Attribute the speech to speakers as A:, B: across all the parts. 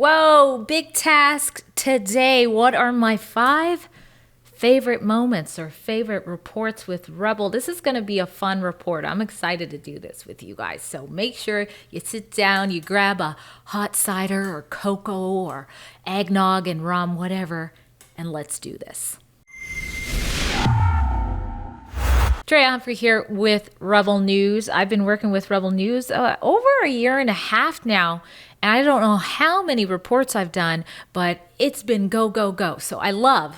A: Whoa, big task today. What are my 5 favorite moments or favorite reports with Rebel? This is going to be a fun report. I'm excited to do this with you guys. So make sure you sit down, you grab a hot cider or cocoa or eggnog and rum, whatever, and let's do this. Drea Humphrey here with Rebel News. I've been working with Rebel News over a year and a half now, and I don't know how many reports I've done, but it's been go, go, go. So I love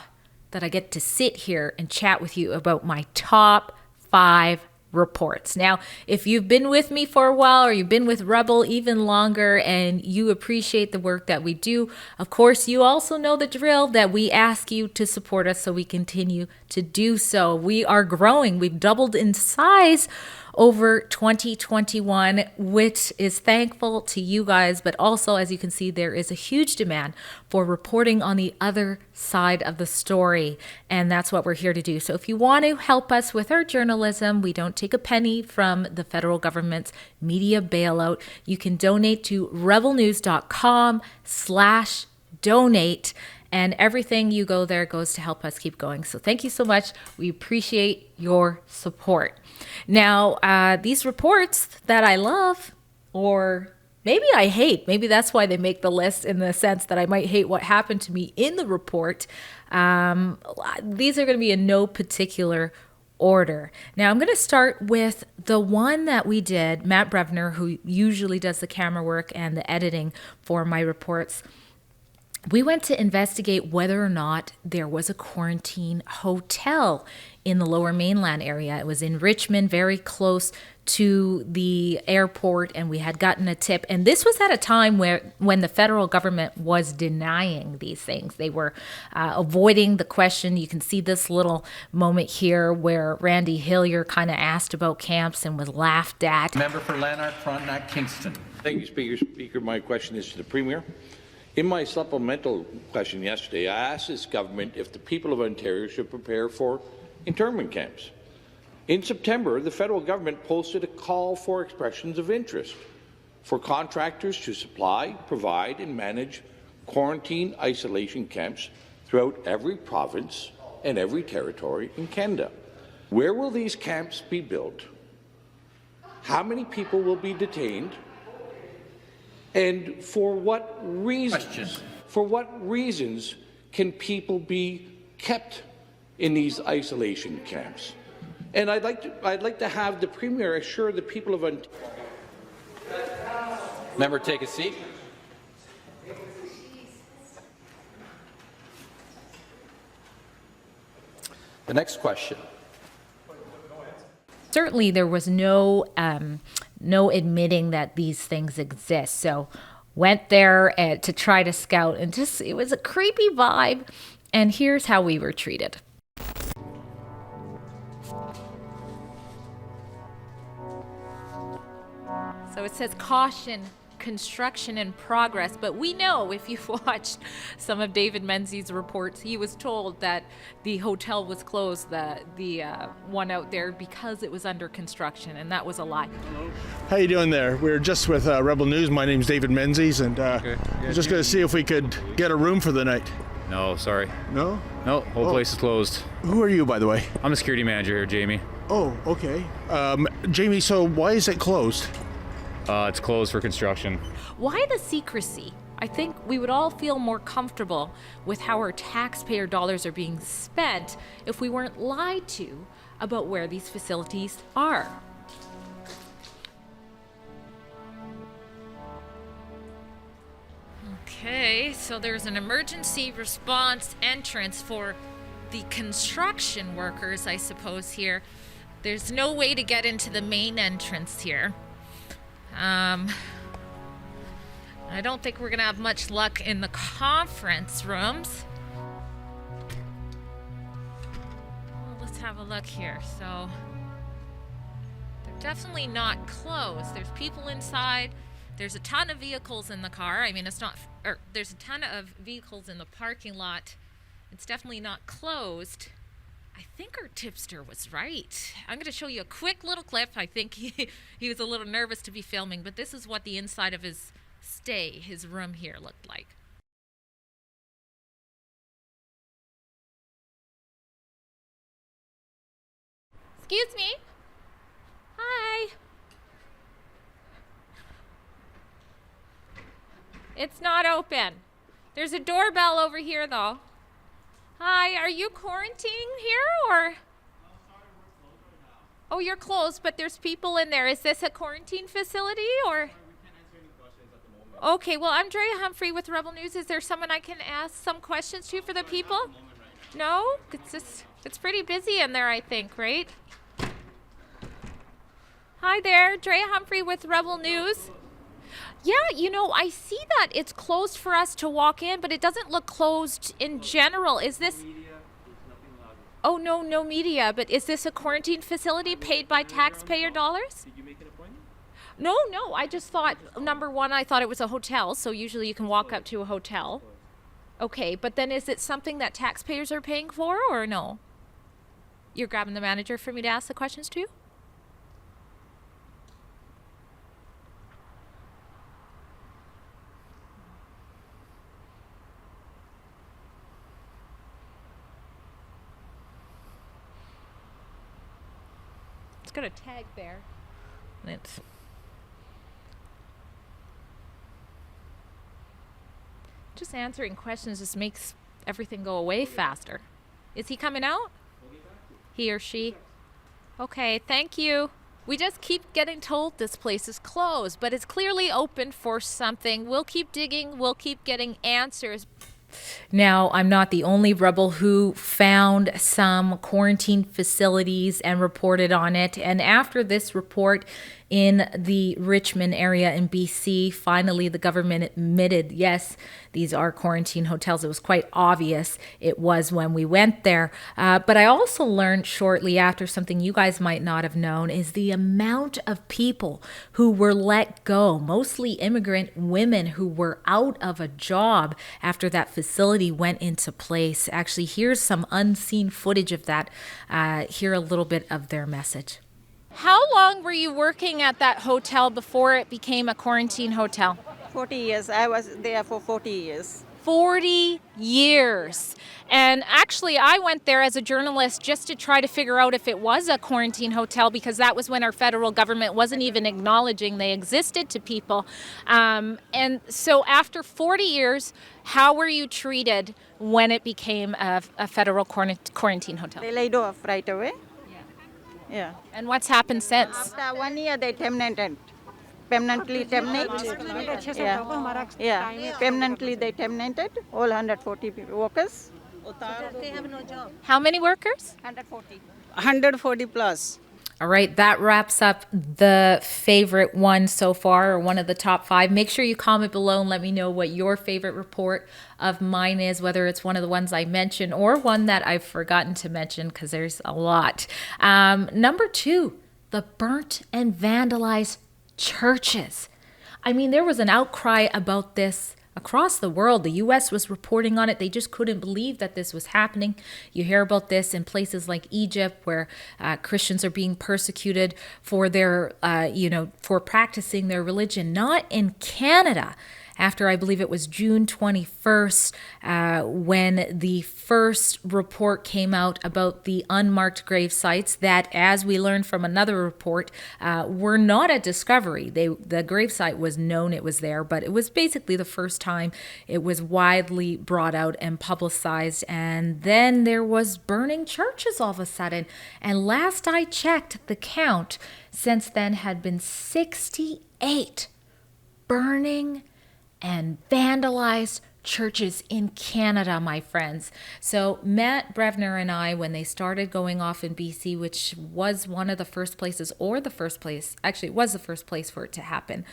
A: that I get to sit here and chat with you about my top 5 reports. Now, if you've been with me for a while or you've been with Rebel even longer and you appreciate the work that we do, of course, you also know the drill that we ask you to support us so we continue to do so. We are growing. We've doubled in size over 2021, which is thankful to you guys, but also, as you can see, there is a huge demand for reporting on the other side of the story, and that's what we're here to do. So if you want to help us with our journalism, we don't take a penny from the federal government's media bailout. You can donate to rebelnews.com/donate. And everything you go there goes to help us keep going. So thank you so much. We appreciate your support. Now, these reports that I love, or maybe I hate, maybe that's why they make the list in the sense that I might hate what happened to me in the report. These are going to be in no particular order. Now, I'm going to start with the one that we did, Matt Brevner, who usually does the camera work and the editing for my reports. We went to investigate whether or not there was a quarantine hotel in the Lower Mainland area. It was in Richmond, very close to the airport, and we had gotten a tip. And this was at a time when the federal government was denying these things. They were avoiding the question. You can see this little moment here where Randy Hillier kind of asked about camps and was laughed at.
B: Member for Lanark, Frontenac, Kingston.
C: Thank you, Speaker. My question is to the Premier. In my supplemental question yesterday, I asked this government if the people of Ontario should prepare for internment camps. In September, the federal government posted a call for expressions of interest for contractors to supply, provide and manage quarantine isolation camps throughout every province and every territory in Canada. Where will these camps be built? How many people will be detained? And for what reasons? For what reasons can people be kept in these isolation camps? And I'd like to have the Premier assure the people of Ontario.
B: Member, take a seat. The next question.
A: Certainly, there was no admitting that these things exist. So went there to try to scout, and it was a creepy vibe. And here's how we were treated. So it says caution, construction in progress, but we know if you've watched some of David Menzies' reports, he was told that the hotel was closed, the one out there, because it was under construction, and that was a lie.
D: How you doing there? We're just with Rebel News. My name's David Menzies, and we're just going to see if we could get a room for the night.
E: No, sorry.
D: No?
E: No, whole place is closed.
D: Who are you, by the way?
E: I'm the security manager here, Jamie.
D: Oh, okay. Jamie, so why is it closed?
E: It's closed for construction.
A: Why the secrecy? I think we would all feel more comfortable with how our taxpayer dollars are being spent if we weren't lied to about where these facilities are. Okay, so there's an emergency response entrance for the construction workers, I suppose, here. There's no way to get into the main entrance here. I don't think we're gonna have much luck in the conference rooms. Well, let's have a look here. So they're definitely not closed. There's people inside. There's a ton of vehicles in the car. I mean, there's a ton of vehicles in the parking lot. It's definitely not closed. I think our tipster was right. I'm going to show you a quick little clip. I think he was a little nervous to be filming, but this is what the inside of his stay his room here looked like. Excuse me. Hi. It's not open. There's a doorbell over here though. Hi, are you quarantining here or? Oh, you're closed, but there's people in there. Is this a quarantine facility or? Okay, well, I'm Drea Humphrey with Rebel News. Is there someone I can ask some questions to for the people? No? It's pretty busy in there, I think, right? Hi there, Drea Humphrey with Rebel News. Yeah, I see that it's closed for us to walk in, but it doesn't look closed in general. Is this... Oh, no media, but is this a quarantine facility paid by taxpayer dollars?
F: Did you make an appointment?
A: No, I just thought, number one, I thought it was a hotel, so usually you can walk up to a hotel. Okay, but then is it something that taxpayers are paying for, or no? You're grabbing the manager for me to ask the questions to? It's got a tag there. It's just answering questions just makes everything go away faster. Is he coming out? He or she? Okay, thank you. We just keep getting told this place is closed, but it's clearly open for something. We'll keep digging, we'll keep getting answers. Now, I'm not the only rebel who found some quarantine facilities and reported on it. And after this report in the Richmond area in BC, finally the government admitted, yes, these are quarantine hotels. It was quite obvious it was when we went there. But I also learned shortly after something you guys might not have known is the amount of people who were let go, mostly immigrant women who were out of a job after that facility went into place. Actually, here's some unseen footage of that. Hear a little bit of their message. How long were you working at that hotel before it became a quarantine hotel?
G: 40 years. I was there for 40 years.
A: 40 years. And actually, I went there as a journalist just to try to figure out if it was a quarantine hotel, because that was when our federal government wasn't even acknowledging they existed to people. And so after 40 years, how were you treated when it became a federal quarantine hotel?
G: They laid off right away. Yeah.
A: And what's happened since?
G: After 1 year, they permanently terminated. Yeah. Permanently they terminated all 140 workers.
H: They have no job.
A: How many workers?
G: 140.
H: 140 plus.
A: All right, that wraps up the favorite one so far, or one of the top 5. Make sure you comment below and let me know what your favorite report of mine is, whether it's one of the ones I mentioned or one that I've forgotten to mention, because there's a lot. Number 2, the burnt and vandalized churches. I mean, there was an outcry about this across the world. The U.S. was reporting on it. They just couldn't believe that this was happening. You hear about this in places like Egypt, where Christians are being persecuted for their, for practicing their religion. Not in Canada. After, I believe it was June 21st, when the first report came out about the unmarked grave sites that, as we learned from another report, were not a discovery. The grave site was known it was there, but it was basically the first time it was widely brought out and publicized. And then there was burning churches all of a sudden. And last I checked, the count since then had been 68 burning and vandalized churches in Canada, my friends. So Matt Brevner and I, when they started going off in BC, which was one of the first places, or the first place, actually it was the first place for it to happen,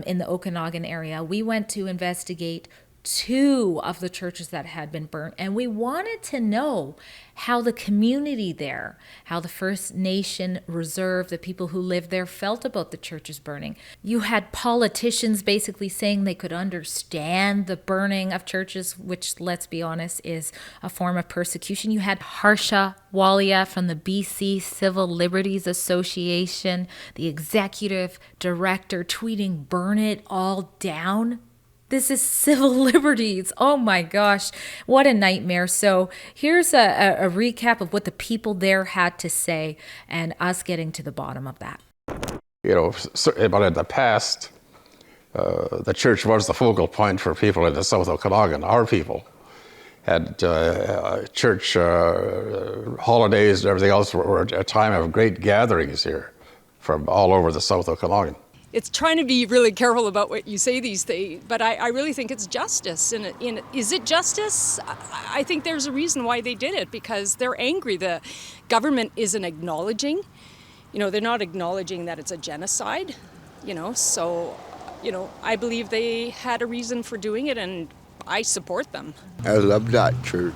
A: in the Okanagan area, we went to investigate two of the churches that had been burnt, and we wanted to know how the community there, how the First Nation Reserve, the people who lived there, felt about the churches burning. You had politicians basically saying they could understand the burning of churches, which, let's be honest, is a form of persecution. You had Harsha Walia from the BC Civil Liberties Association, the executive director, tweeting, "Burn it all down." This is civil liberties. Oh my gosh, what a nightmare. So here's a recap of what the people there had to say and us getting to the bottom of that.
F: You know, but in the past, the church was the focal point for people in the South Okanagan, our people. And church holidays and everything else were a time of great gatherings here from all over the South Okanagan.
I: It's trying to be really careful about what you say these days, but I really think it's justice. And is it justice? I think there's a reason why they did it, because they're angry. The government isn't acknowledging, they're not acknowledging that it's a genocide, so, I believe they had a reason for doing it, and I support them.
J: I love that church.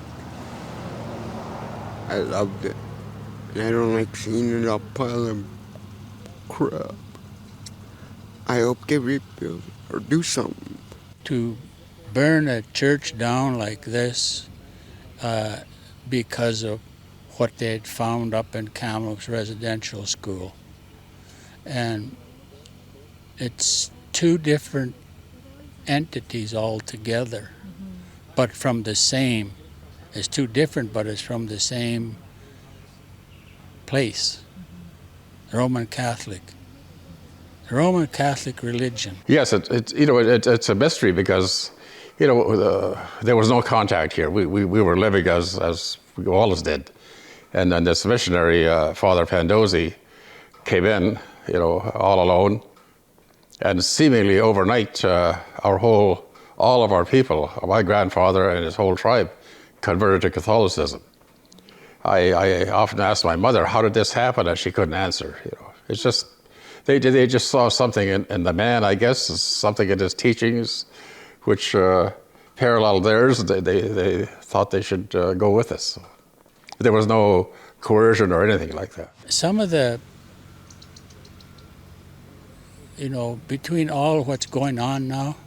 J: I loved it. And I don't like seeing it all pile of crap. I hope they rebuild or do something.
K: To burn a church down like this because of what they had found up in Kamloops Residential School. And it's two different entities altogether, but from the same. It's two different, but it's from the same place, Roman Catholic. The Roman Catholic religion.
F: Yes, it's a mystery because, there was no contact here. We were living as we always did. And then this missionary, Father Pandozzi, came in, all alone. And seemingly overnight, all of our people, my grandfather and his whole tribe, converted to Catholicism. I often asked my mother, how did this happen? And she couldn't answer. It's just, they just saw something in the man, I guess, something in his teachings, which paralleled theirs. They thought they should go with us. There was no coercion or anything like that.
K: Some of the, between all what's going on now,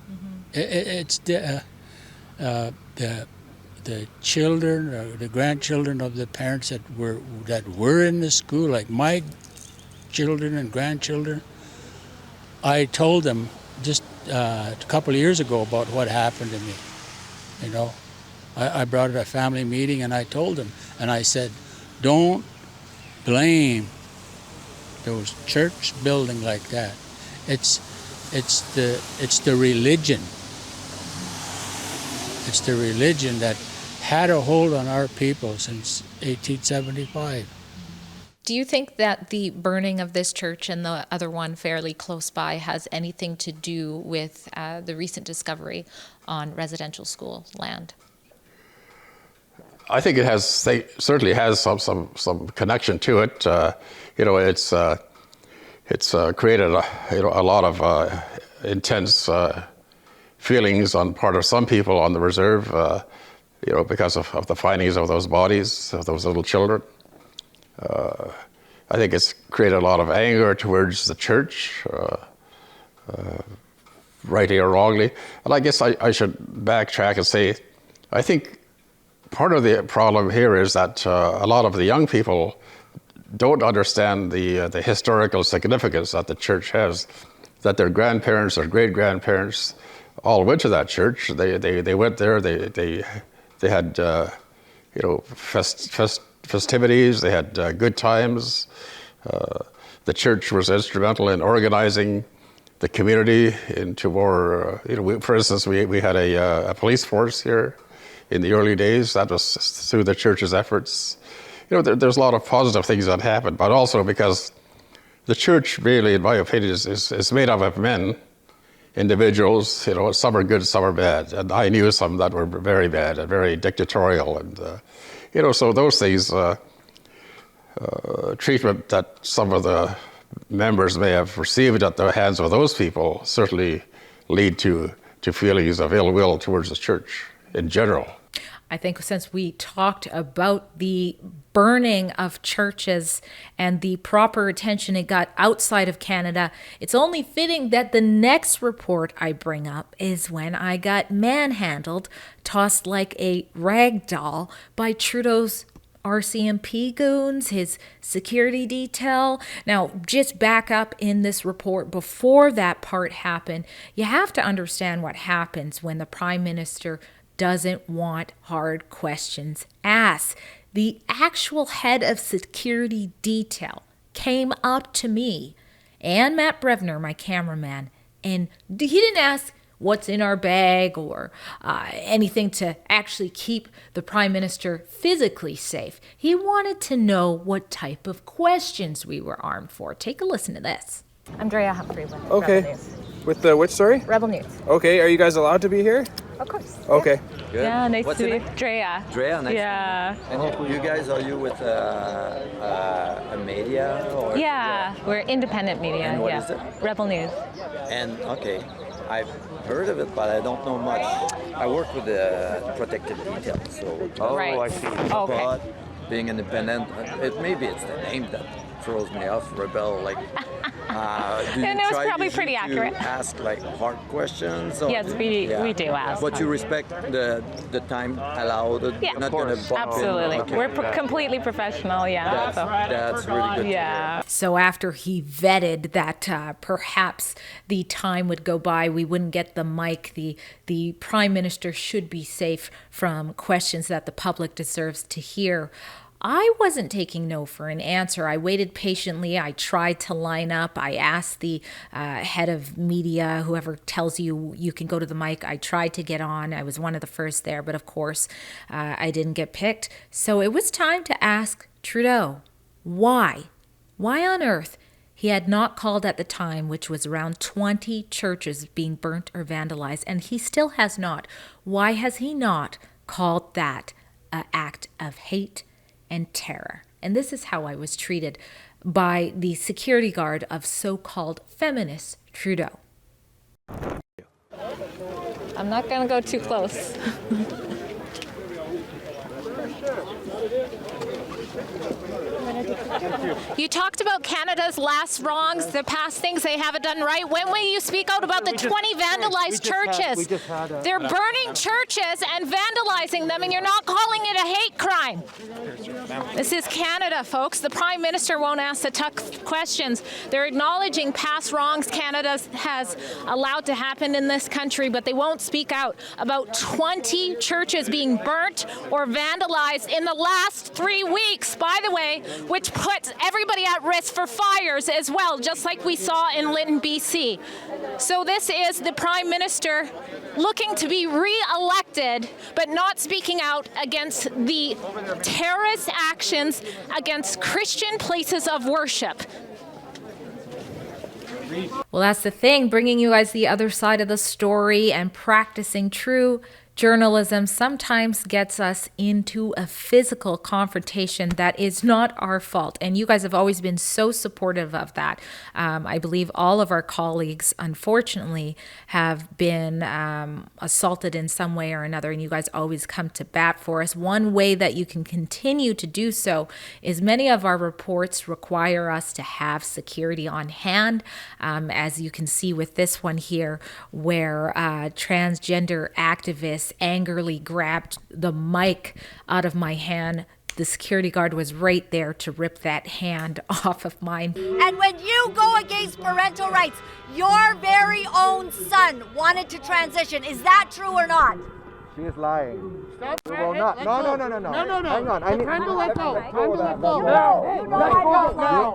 K: it's the children or the grandchildren of the parents that were in the school, like my children and grandchildren. I told them just a couple of years ago about what happened to me. I brought it to a family meeting and I told them, and I said, don't blame those church building like that. It's the religion. It's the religion that had a hold on our people since 1875.
A: Do you think that the burning of this church and the other one fairly close by has anything to do with the recent discovery on residential school land?
F: I think it certainly has some connection to it. It's created a lot of intense feelings on part of some people on the reserve, because of the findings of those bodies, of those little children. I think it's created a lot of anger towards the church, rightly or wrongly. And I guess I should backtrack and say, I think part of the problem here is that a lot of the young people don't understand the historical significance that the church has, that their grandparents or great-grandparents all went to that church. They went there, they had festivities, they had good times. The church was instrumental in organizing the community into more, for instance, we had a police force here in the early days. That was through the church's efforts. There's a lot of positive things that happened, but also because the church really, in my opinion, is made up of men, individuals. Some are good, some are bad. And I knew some that were very bad and very dictatorial. And, so those things, treatment that some of the members may have received at the hands of those people certainly lead to to feelings of ill will towards the church in general.
A: I think since we talked about the burning of churches and the proper attention it got outside of Canada, it's only fitting that the next report I bring up is when I got manhandled, tossed like a rag doll by Trudeau's RCMP goons, his security detail. Now, just back up in this report before that part happened, you have to understand what happens when the Prime Minister doesn't want hard questions asked. The actual head of security detail came up to me and Matt Brevner, my cameraman, and he didn't ask what's in our bag or anything to actually keep the Prime Minister physically safe. He wanted to know what type of questions we were armed for. Take a listen to this. I'm Drea Humphrey with Rebel News.
L: With the which story?
A: Rebel News.
L: Okay, are you guys allowed to be here?
A: Of course.
L: Okay.
B: Good.
A: Yeah, nice
B: What's
A: to
B: your
A: meet
B: name?
A: Drea.
B: Drea, nice.
A: Yeah.
B: And you guys, are you with a media? Or,
A: Yeah, we're independent media.
B: And what
A: yeah.
B: is it?
A: Rebel News.
B: And okay, I've heard of it, but I don't know much. I work with the protected detail, so.
A: Oh, right. I see. Okay.
B: But being independent, maybe it's the name that throws me off. Rebel, like. Do you
A: And it was
B: try
A: probably
B: usually
A: pretty accurate.
B: to ask like hard questions? Or
A: Yes, we do ask.
B: But you respect the time allowed.
A: Yeah,
B: Not gonna bump in.
A: absolutely.
B: Okay.
A: We're completely professional. Yeah.
B: That's really good.
A: Yeah. So after he vetted that perhaps the time would go by, we wouldn't get the mic, the Prime Minister should be safe from questions that the public deserves to hear. I wasn't taking no for an answer. I waited patiently. I tried to line up. I asked the head of media, whoever tells you you can go to the mic. I tried to get on. I was one of the first there, but of course, I didn't get picked. So it was time to ask Trudeau why. Why on earth he had not called at the time, which was around 20 churches being burnt or vandalized, and he still has not. Why has he not called that an act of hate and terror? And this is how I was treated by the security guard of so-called feminist Trudeau. I'm not going to go too close. You talked about Canada's last wrongs, the past things they haven't done right. When will you speak out about the 20 vandalized churches? They're burning churches and vandalizing them, and you're not calling it a hate crime. This is Canada, folks. The Prime Minister won't ask the tough questions. They're acknowledging past wrongs Canada has allowed to happen in this country, but they won't speak out about 20 churches being burnt or vandalized in the last 3 weeks, by the way, which puts everybody at risk for fires as well, just like we saw in Lytton, BC. So this is the Prime Minister looking to be re-elected, but not speaking out against the terrorist actions against Christian places of worship. Well, that's the thing, bringing you guys the other side of the story and practicing true journalism sometimes gets us into a physical confrontation that is not our fault. And you guys have always been so supportive of that. I believe all of our colleagues, unfortunately, have been assaulted in some way or another, and you guys always come to bat for us. One way that you can continue to do so is many of our reports require us to have security on hand, as you can see with this one here, where transgender activists angrily grabbed the mic out of my hand. The security guard was right there to rip that hand off of mine.
M: And when you go against parental rights, your very own son wanted to transition. Is that true or not?
L: She is lying.
N: Stop.
L: We will not. No. Hang on.
N: Time to let go. Time to let go.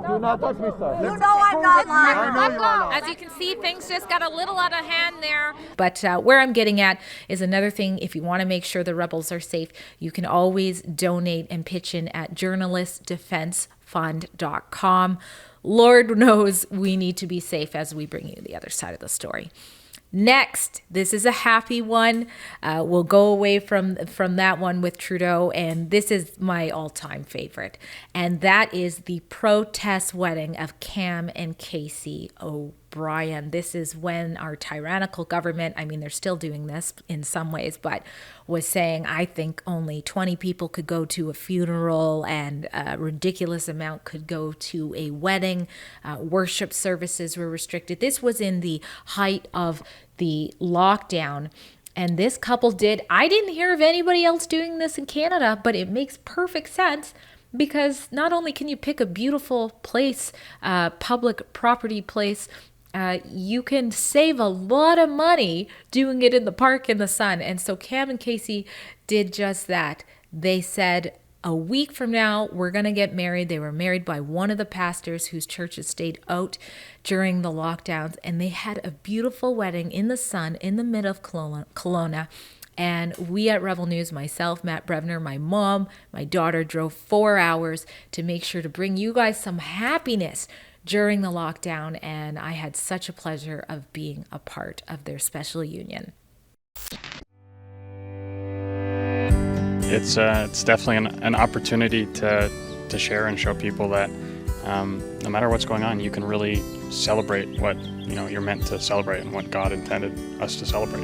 L: Do not touch me, sir.
M: You know I'm not lying.
A: As you can see, things just got a little out of hand there. But where I'm getting at is another thing. If you want to make sure the rebels are safe, you can always donate and pitch in at journalistdefensefund.com. Lord knows we need to be safe as we bring you the other side of the story. Next, this is a happy one. We'll go away from that one with Trudeau, and this is my all-time favorite, and that is the protest wedding of Cam and Casey Brian. This is when our tyrannical government, I mean, they're still doing this in some ways, but was saying, I think only 20 people could go to a funeral and a ridiculous amount could go to a wedding. Worship services were restricted. This was in the height of the lockdown. And this couple did. I didn't hear of anybody else doing this in Canada, but it makes perfect sense because not only can you pick a beautiful place, public property place, you can save a lot of money doing it in the park in the sun. And so Cam and Casey did just that. They said, a week from now, we're going to get married. They were married by one of the pastors whose churches stayed out during the lockdowns. And they had a beautiful wedding in the sun in the middle of Kelowna. And we at Rebel News, myself, Matt Brevner, my mom, my daughter, drove 4 hours to make sure to bring you guys some happiness during the lockdown. And I had such a pleasure of being a part of their special union.
O: It's definitely an opportunity to share and show people that no matter what's going on, you can really celebrate what you're meant to celebrate and what God intended us to celebrate.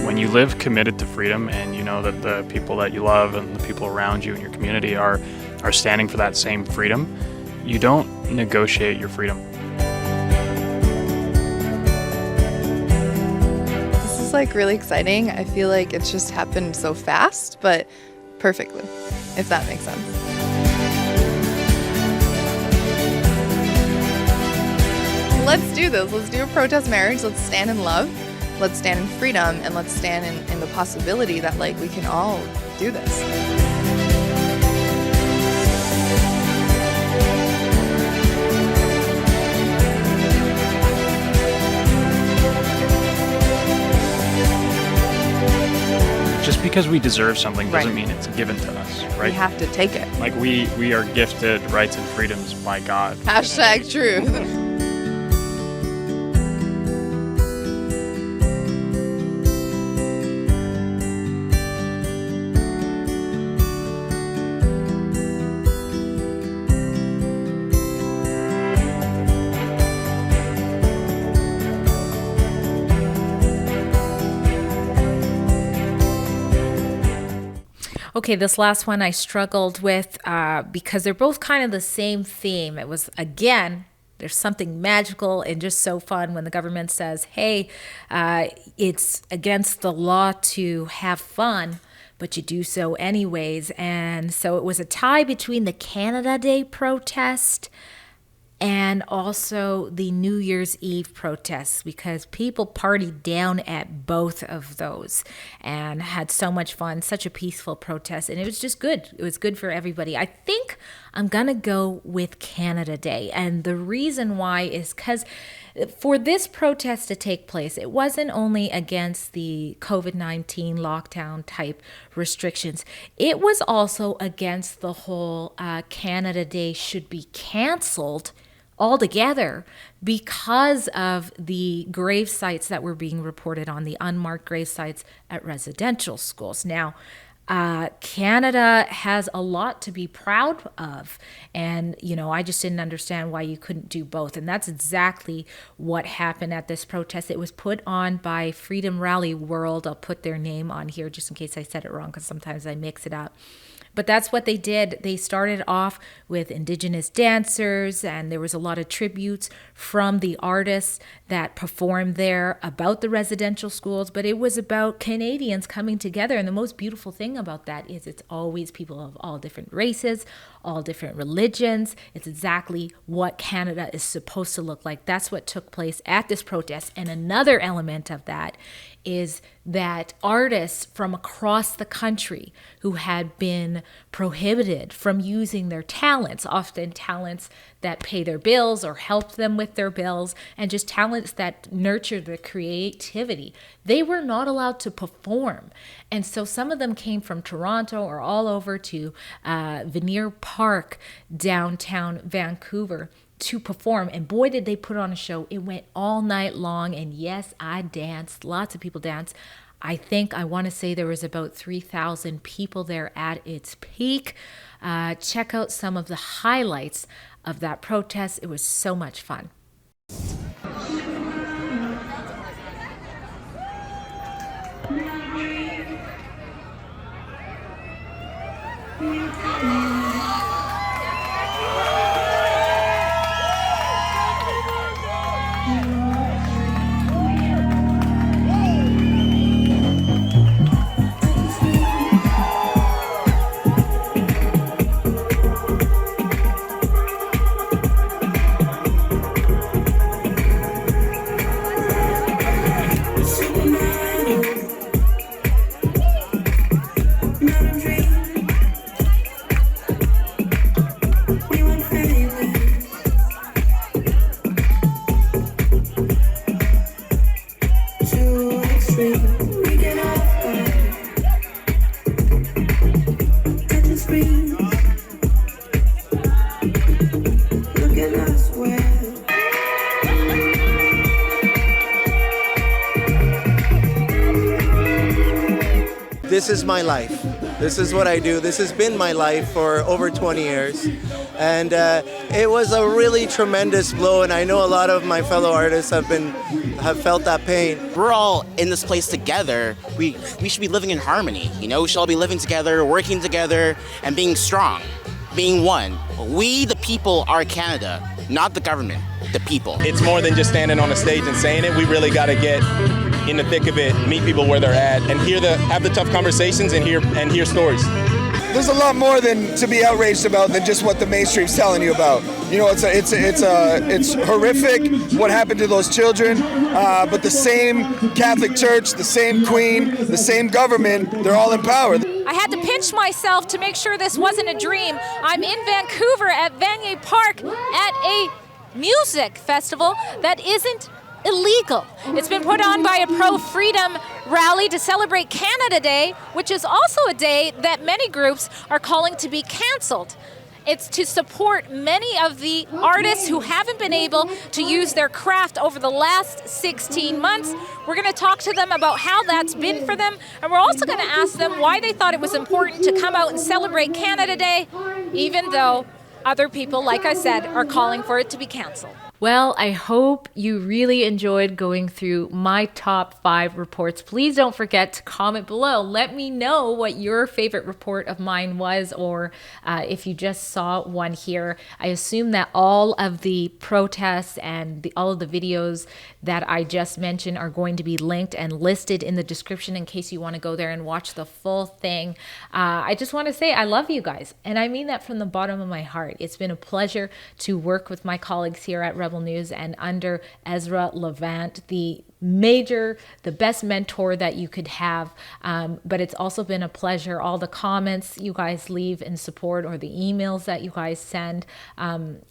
O: When you live committed to freedom and you know that the people that you love and the people around you in your community are standing for that same freedom, you don't negotiate your freedom.
P: Like really exciting. I feel like it's just happened so fast, but perfectly, if that makes sense. Let's do this. Let's do a protest marriage. Let's stand in love. Let's stand in freedom, and let's stand in the possibility that like we can all do this.
O: Just because we deserve something doesn't mean it's given to us, right?
P: We have to take it.
O: Like we are gifted rights and freedoms by God.
P: Hashtag truth.
A: Okay, this last one I struggled with because they're both kind of the same theme. It was, again, there's something magical and just so fun when the government says, hey, it's against the law to have fun, but you do so anyways. And so it was a tie between the Canada Day protest and also the New Year's Eve protests, because people partied down at both of those and had so much fun, such a peaceful protest, and it was just good. It was good for everybody. I think I'm gonna go with Canada Day, and the reason why is because for this protest to take place, it wasn't only against the COVID-19 lockdown type restrictions, it was also against the whole Canada Day should be canceled altogether because of the grave sites that were being reported on, the unmarked grave sites at residential schools. Now, Canada has a lot to be proud of. And, I just didn't understand why you couldn't do both. And that's exactly what happened at this protest. It was put on by Freedom Rally World. I'll put their name on here just in case I said it wrong, because sometimes I mix it up. But that's what they did. They started off with Indigenous dancers, and there was a lot of tributes from the artists that performed there about the residential schools, but it was about Canadians coming together. And the most beautiful thing about that is it's always people of all different races, all different religions. It's exactly what Canada is supposed to look like. That's what took place at this protest. And another element of that is that artists from across the country who had been prohibited from using their talents, often talents that pay their bills or help them with their bills, and just talents that nurture their creativity, they were not allowed to perform. And so some of them came from Toronto or all over to Veneer Park, downtown Vancouver, to perform, and boy did they put on a show. It went all night long, and yes, I danced. Lots of people danced. I want to say there was about 3,000 people there at its peak. Check out some of the highlights of that protest. It was so much fun.
Q: This is my life. This is what I do. This has been my life for over 20 years. And it was a really tremendous blow, and I know a lot of my fellow artists have felt that pain.
R: We're all in this place together. We should be living in harmony. You know, we should all be living together, working together, and being strong, being one. We, the people, are Canada, not the government, the people.
L: It's more than just standing on a stage and saying it. We really got to get in the thick of it, meet people where they're at, and have the tough conversations and hear stories.
S: There's a lot more to be outraged about than just what the mainstream's telling you about. You know, it's horrific what happened to those children, but the same Catholic Church, the same Queen, the same government, they're all in power.
A: I had to pinch myself to make sure this wasn't a dream. I'm in Vancouver at Vanier Park at a music festival that isn't illegal. It's been put on by a pro-freedom rally to celebrate Canada Day, which is also a day that many groups are calling to be canceled. It's to support many of the artists who haven't been able to use their craft over the last 16 months. We're going to talk to them about how that's been for them, and we're also going to ask them why they thought it was important to come out and celebrate Canada Day, even though other people, like I said, are calling for it to be canceled. Well, I hope you really enjoyed going through my top 5 reports. Please don't forget to comment below. Let me know what your favorite report of mine was, or if you just saw one here. I assume that all of the protests and all of the videos that I just mentioned are going to be linked and listed in the description in case you want to go there and watch the full thing. I just want to say I love you guys, and I mean that from the bottom of my heart. It's been a pleasure to work with my colleagues here at Rebel News and under Ezra Levant, the best mentor that you could have. But it's also been a pleasure. All the comments you guys leave in support, or the emails that you guys send,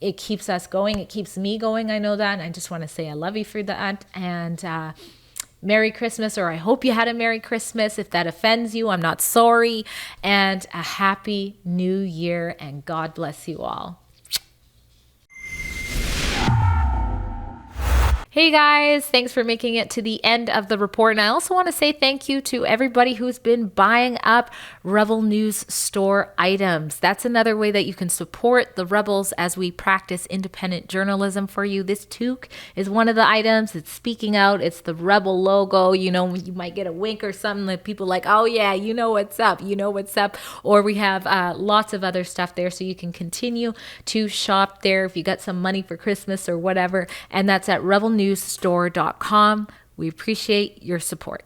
A: it keeps us going. It keeps me going. I know that. And I just want to say I love you for that. And Merry Christmas, or I hope you had a Merry Christmas. If that offends you, I'm not sorry. And a Happy New Year, and God bless you all. Hey guys, thanks for making it to the end of the report. And I also want to say thank you to everybody who's been buying up Rebel News store items. That's another way that you can support the Rebels as we practice independent journalism for you. This toque is one of the items. It's speaking out. It's the Rebel logo. You know, you might get a wink or something that people like, oh yeah, you know what's up. You know what's up. Or we have lots of other stuff there, so you can continue to shop there if you got some money for Christmas or whatever. And that's at rebelnewsstore.com. We appreciate your support.